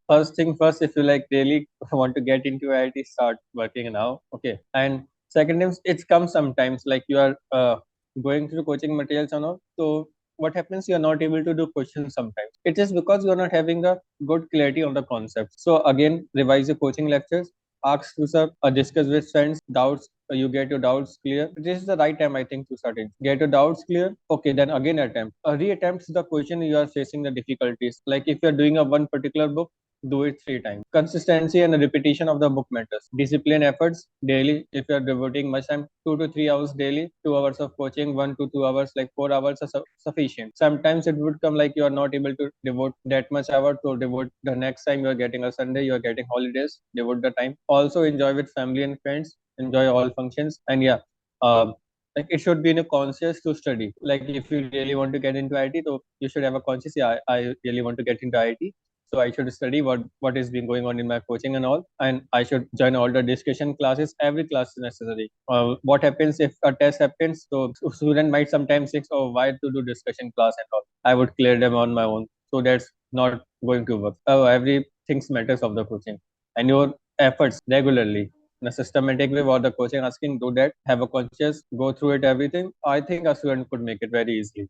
First thing first, if you like really want to get into IIT, start working now. Okay. And second thing, it comes sometimes like you are going through coaching materials and all. So what happens? You are not able to do questions sometimes. It is because you are not having a good clarity on the concept. So again, revise your coaching lectures, ask to sir, discuss with friends, doubts. You get your doubts clear. This is the right time, I think, to start it. Get your doubts clear. Okay, then again attempt. Reattempt the question you are facing the difficulties. Like if you are doing a one particular book, do it 3 times. Consistency and repetition of the book matters. Discipline efforts daily. If you are devoting much time, 2 to 3 hours daily, 2 hours of coaching, 1 to 2 hours, like 4 hours are sufficient. Sometimes it would come like you are not able to devote that much hour to devote the next time you are getting a Sunday, you are getting holidays, devote the time. Also enjoy with family and friends, enjoy all functions. And yeah, like it should be in a conscious to study. Like if you really want to get into IT, so you should have a conscious, yeah, I really want to get into IT, so I should study what is being going on in my coaching and all, and I should join all the discussion classes. Every class is necessary. What happens if a test happens? So student might sometimes think, oh, why to do discussion class and all, I would clear them on my own. So that's not going to work. Everything matters of the coaching, and your efforts regularly in a systematic way what the coaching asking, do that, have a conscious, go through it everything. I think a student could make it very easily.